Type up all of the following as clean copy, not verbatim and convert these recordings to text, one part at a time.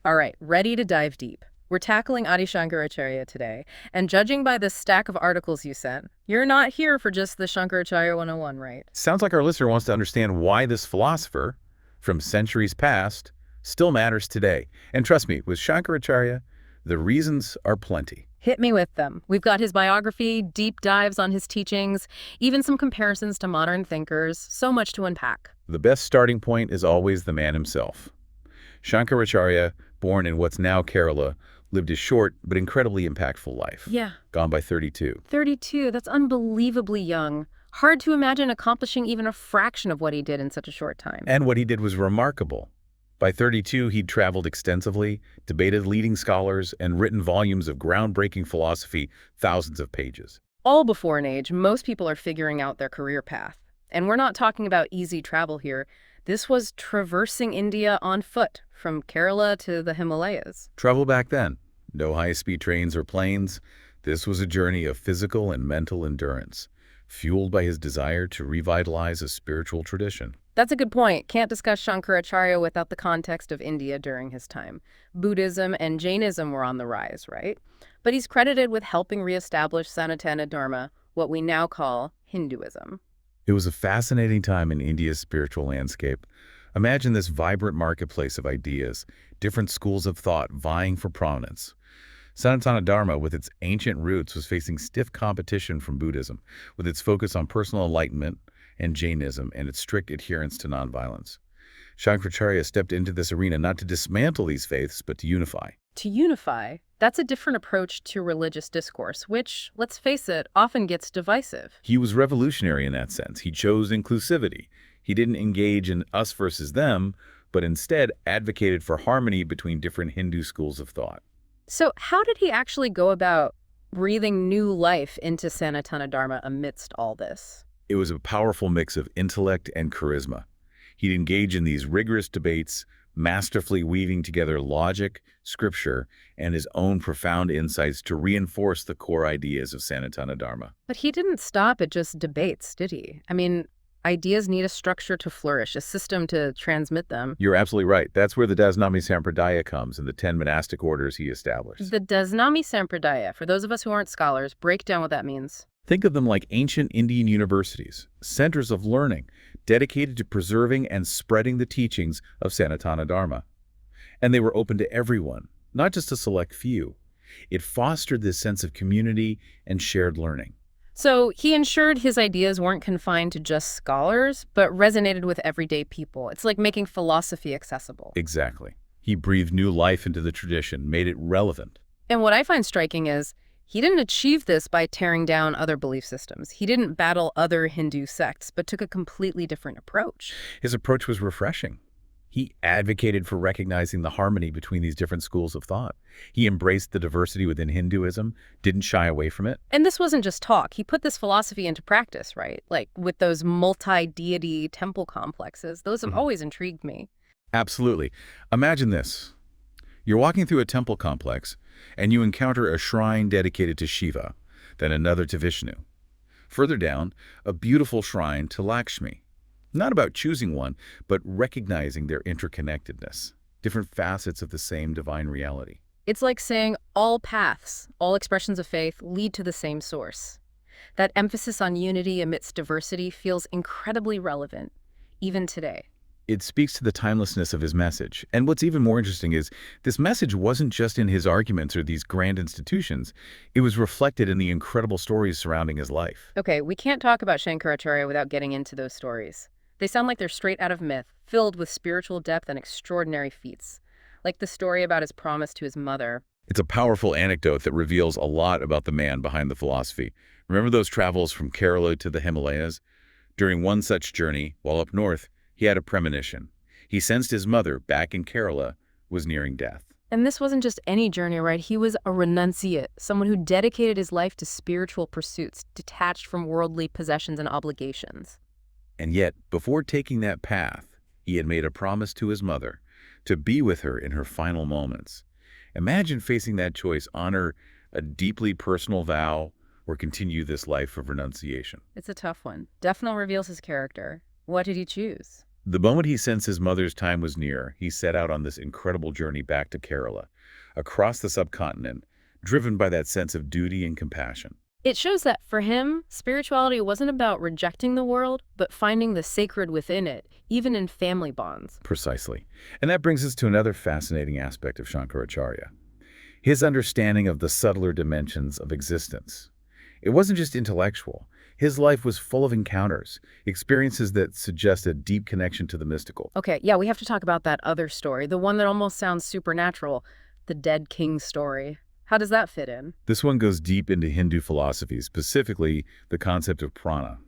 All right, ready to dive deep. We're tackling Adi Shankaracharya today, and judging by the stack of articles you sent, you're not here for just the Shankaracharya 101, right? Sounds like our listener wants to understand why this philosopher, from centuries past, still matters today. And trust me, with Shankaracharya, the reasons are plenty. Hit me with them. We've got his biography, deep dives on his teachings, even some comparisons to modern thinkers, so much to unpack. The best starting point is always the man himself. Shankaracharya, born in what's now Kerala, lived a short but incredibly impactful life. Yeah. Gone by 32. 32, that's unbelievably young. Hard to imagine accomplishing even a fraction of what he did in such a short time. And what he did was remarkable. By 32, he'd traveled extensively, debated leading scholars, and written volumes of groundbreaking philosophy, thousands of pages. All before an age, most people are figuring out their career path. And we're not talking about easy travel here. This was traversing India on foot, from Kerala to the Himalayas. Travel back then. No high-speed trains or planes. This was a journey of physical and mental endurance, fueled by his desire to revitalize a spiritual tradition. That's a good point. Can't discuss Shankaracharya without the context of India during his time. Buddhism and Jainism were on the rise, right? But he's credited with helping reestablish Sanatana Dharma, what we now call Hinduism. It was a fascinating time in India's spiritual landscape. Imagine this vibrant marketplace of ideas, different schools of thought vying for prominence. Sanatana Dharma, with its ancient roots, was facing stiff competition from Buddhism, with its focus on personal enlightenment, and Jainism and its strict adherence to nonviolence. Shankaracharya stepped into this arena not to dismantle these faiths, but to unify. To unify, that's a different approach to religious discourse, which, let's face it, often gets divisive. He was revolutionary in that sense. He chose inclusivity. He didn't engage in us versus them, but instead advocated for harmony between different Hindu schools of thought. So how did he actually go about breathing new life into Sanatana Dharma amidst all this? It was a powerful mix of intellect and charisma. He'd engage in these rigorous debates, masterfully weaving together logic, scripture, and his own profound insights to reinforce the core ideas of Sanatana Dharma. But he didn't stop at just debates, did he? I mean, ideas need a structure to flourish, a system to transmit them. You're absolutely right. That's where the Dasnami Sampradaya comes and the 10 monastic orders he established. The Dasnami Sampradaya, for those of us who aren't scholars, break down what that means. Think of them like ancient Indian universities, centers of learning, dedicated to preserving and spreading the teachings of Sanatana Dharma. And they were open to everyone, not just a select few. It fostered this sense of community and shared learning. So he ensured his ideas weren't confined to just scholars, but resonated with everyday people. It's like making philosophy accessible. Exactly. He breathed new life into the tradition, made it relevant. And what I find striking is, he didn't achieve this by tearing down other belief systems. He didn't battle other Hindu sects, but took a completely different approach. His approach was refreshing. He advocated for recognizing the harmony between these different schools of thought. He embraced the diversity within Hinduism, didn't shy away from it. And this wasn't just talk. He put this philosophy into practice, right? Like with those multi-deity temple complexes. Those have always intrigued me. Absolutely. Imagine this. You're walking through a temple complex, and you encounter a shrine dedicated to Shiva, then another to Vishnu. Further down, a beautiful shrine to Lakshmi. Not about choosing one, but recognizing their interconnectedness, different facets of the same divine reality. It's like saying all paths, all expressions of faith lead to the same source. That emphasis on unity amidst diversity feels incredibly relevant, even today. It speaks to the timelessness of his message. And what's even more interesting is this message wasn't just in his arguments or these grand institutions. It was reflected in the incredible stories surrounding his life. Okay, we can't talk about Shankaracharya without getting into those stories. They sound like they're straight out of myth, filled with spiritual depth and extraordinary feats. Like the story about his promise to his mother. It's a powerful anecdote that reveals a lot about the man behind the philosophy. Remember those travels from Kerala to the Himalayas? During one such journey, while up north, he had a premonition. He sensed his mother, back in Kerala, was nearing death. And this wasn't just any journey, right? He was a renunciate, someone who dedicated his life to spiritual pursuits, detached from worldly possessions and obligations. And yet, before taking that path, he had made a promise to his mother to be with her in her final moments. Imagine facing that choice, honor a deeply personal vow or continue this life of renunciation. It's a tough one. Definitely reveals his character. What did he choose? The moment he sensed his mother's time was near, he set out on this incredible journey back to Kerala, across the subcontinent, driven by that sense of duty and compassion. It shows that for him, spirituality wasn't about rejecting the world, but finding the sacred within it, even in family bonds. Precisely. And that brings us to another fascinating aspect of Shankaracharya, his understanding of the subtler dimensions of existence. It wasn't just intellectual. His life was full of encounters, experiences that suggest a deep connection to the mystical. Okay, yeah, we have to talk about that other story, the one that almost sounds supernatural, the dead king story. How does that fit in? This one goes deep into Hindu philosophy, specifically the concept of prana,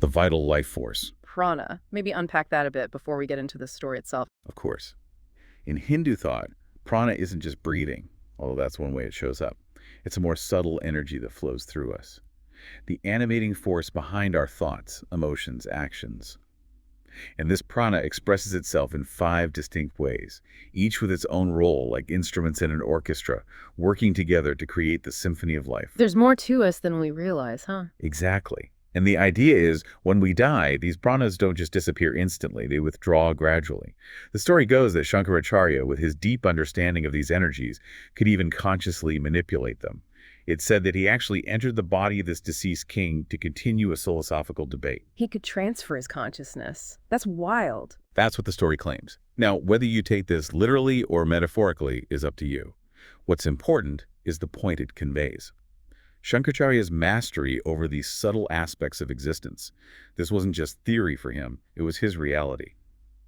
the vital life force. Prana. Maybe unpack that a bit before we get into the story itself. Of course. In Hindu thought, prana isn't just breathing, although that's one way it shows up. It's a more subtle energy that flows through us, the animating force behind our thoughts, emotions, actions. And this prana expresses itself in 5 distinct ways, each with its own role, like instruments in an orchestra, working together to create the symphony of life. There's more to us than we realize, huh? Exactly. And the idea is, when we die, these pranas don't just disappear instantly, they withdraw gradually. The story goes that Shankaracharya, with his deep understanding of these energies, could even consciously manipulate them. It's said that he actually entered the body of this deceased king to continue a philosophical debate. He could transfer his consciousness. That's wild. That's what the story claims. Now, whether you take this literally or metaphorically is up to you. What's important is the point it conveys. Shankaracharya's mastery over these subtle aspects of existence. This wasn't just theory for him, it was his reality.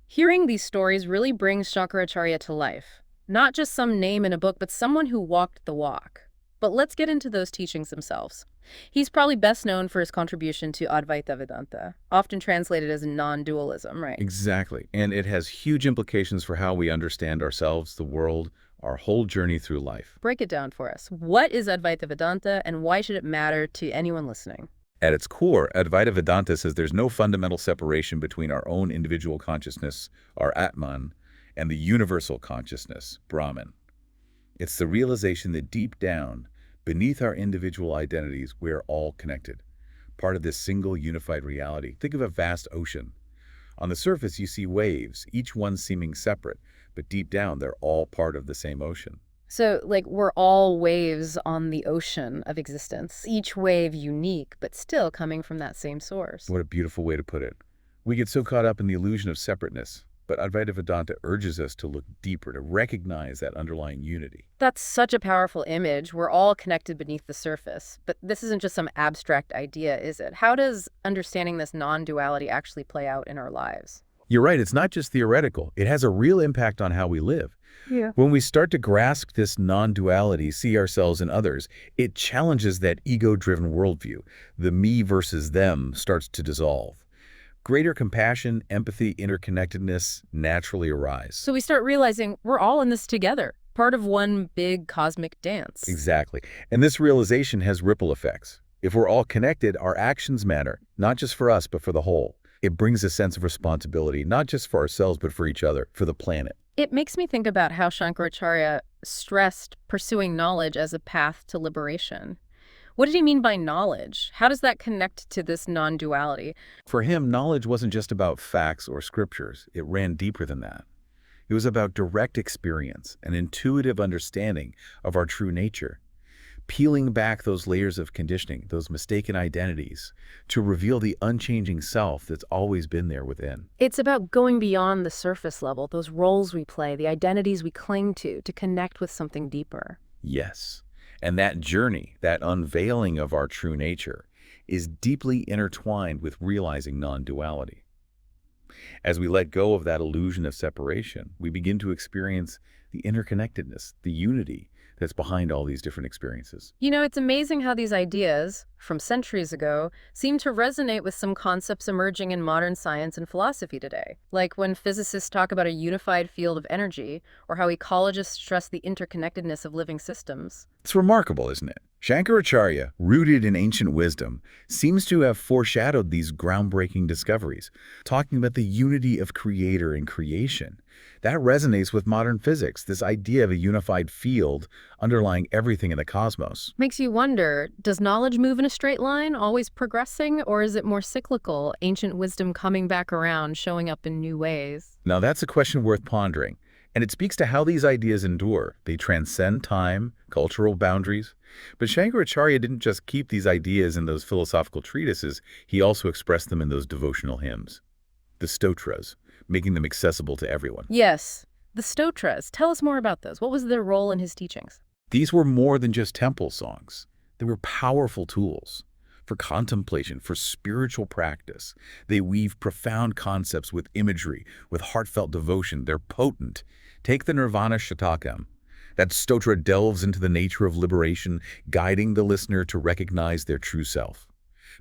Hearing these stories really brings Shankaracharya to life. Not just some name in a book, but someone who walked the walk. But let's get into those teachings themselves. He's probably best known for his contribution to Advaita Vedanta, often translated as non-dualism, right? Exactly. And it has huge implications for how we understand ourselves, the world, our whole journey through life. Break it down for us. What is Advaita Vedanta, and why should it matter to anyone listening? At its core, Advaita Vedanta says there's no fundamental separation between our own individual consciousness, our Atman, and the universal consciousness, Brahman. It's the realization that deep down, beneath our individual identities, we're all connected, part of this single unified reality. Think of a vast ocean. On the surface, you see waves, each one seeming separate, but deep down, they're all part of the same ocean. So, we're all waves on the ocean of existence, each wave unique, but still coming from that same source. What a beautiful way to put it. We get so caught up in the illusion of separateness, but Advaita Vedanta urges us to look deeper, to recognize that underlying unity. That's such a powerful image. We're all connected beneath the surface. But this isn't just some abstract idea, is it? How does understanding this non-duality actually play out in our lives? You're right, it's not just theoretical. It has a real impact on how we live. Yeah. When we start to grasp this non-duality, see ourselves and others, it challenges that ego-driven worldview. The me versus them starts to dissolve. Greater compassion, empathy, interconnectedness naturally arise. So we start realizing we're all in this together, part of one big cosmic dance. Exactly. And this realization has ripple effects. If we're all connected, our actions matter, not just for us, but for the whole. It brings a sense of responsibility, not just for ourselves, but for each other, for the planet. It makes me think about how Shankaracharya stressed pursuing knowledge as a path to liberation. What did he mean by knowledge? How does that connect to this non-duality? For him, knowledge wasn't just about facts or scriptures. It ran deeper than that. It was about direct experience, an intuitive understanding of our true nature, peeling back those layers of conditioning, those mistaken identities, to reveal the unchanging self that's always been there within. It's about going beyond the surface level, those roles we play, the identities we cling to connect with something deeper. Yes. And that journey, that unveiling of our true nature, is deeply intertwined with realizing non-duality. As we let go of that illusion of separation, we begin to experience the interconnectedness, the unity that's behind all these different experiences. You know, it's amazing how these ideas, from centuries ago, seem to resonate with some concepts emerging in modern science and philosophy today. Like when physicists talk about a unified field of energy, or how ecologists stress the interconnectedness of living systems. It's remarkable, isn't it? Shankaracharya, rooted in ancient wisdom, seems to have foreshadowed these groundbreaking discoveries, talking about the unity of creator and creation, That resonates with modern physics, this idea of a unified field underlying everything in the cosmos. Makes you wonder, does knowledge move in a straight line, always progressing, or is it more cyclical, ancient wisdom coming back around, showing up in new ways? Now, that's a question worth pondering, and it speaks to how these ideas endure. They transcend time, cultural boundaries. But Shankaracharya didn't just keep these ideas in those philosophical treatises, he also expressed them in those devotional hymns, the stotras, making them accessible to everyone. Yes, the stotras. Tell us more about those. What was their role in his teachings? These were more than just temple songs. They were powerful tools for contemplation, for spiritual practice. They weave profound concepts with imagery, with heartfelt devotion. They're potent. Take the Nirvana Shatakam. That stotra delves into the nature of liberation, guiding the listener to recognize their true self.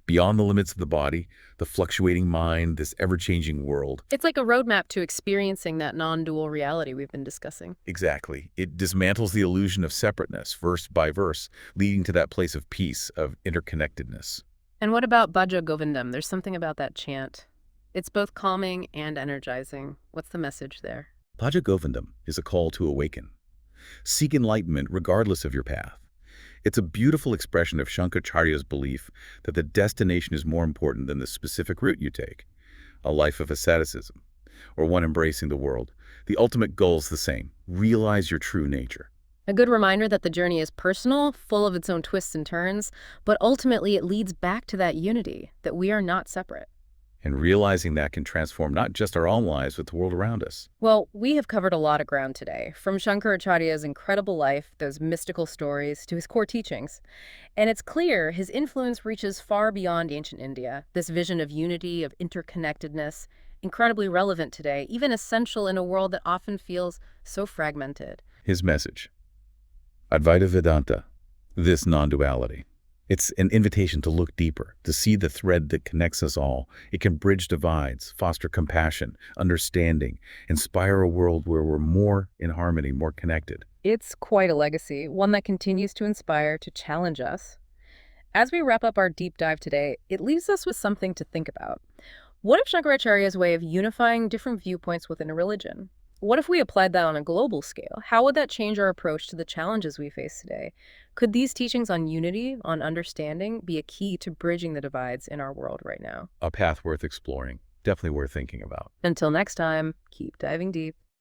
Beyond the limits of the body, the fluctuating mind, this ever-changing world. It's like a roadmap to experiencing that non-dual reality we've been discussing. Exactly. It dismantles the illusion of separateness, verse by verse, leading to that place of peace, of interconnectedness. And what about Bhaja Govindam? There's something about that chant. It's both calming and energizing. What's the message there? Bhaja Govindam is a call to awaken. Seek enlightenment regardless of your path. It's a beautiful expression of Shankaracharya's belief that the destination is more important than the specific route you take. A life of asceticism, or one embracing the world. The ultimate goal is the same: realize your true nature. A good reminder that the journey is personal, full of its own twists and turns, but ultimately it leads back to that unity, that we are not separate. And realizing that can transform not just our own lives, but the world around us. Well, we have covered a lot of ground today, from Shankaracharya's incredible life, those mystical stories, to his core teachings. And it's clear his influence reaches far beyond ancient India, this vision of unity, of interconnectedness, incredibly relevant today, even essential in a world that often feels so fragmented. His message: Advaita Vedanta, this non-duality. It's an invitation to look deeper, to see the thread that connects us all. It can bridge divides, foster compassion, understanding, inspire a world where we're more in harmony, more connected. It's quite a legacy, one that continues to inspire, to challenge us. As we wrap up our deep dive today, it leaves us with something to think about. What if Shankaracharya's way of unifying different viewpoints within a religion? What if we applied that on a global scale? How would that change our approach to the challenges we face today? Could these teachings on unity, on understanding, be a key to bridging the divides in our world right now? A path worth exploring, definitely worth thinking about. Until next time, keep diving deep.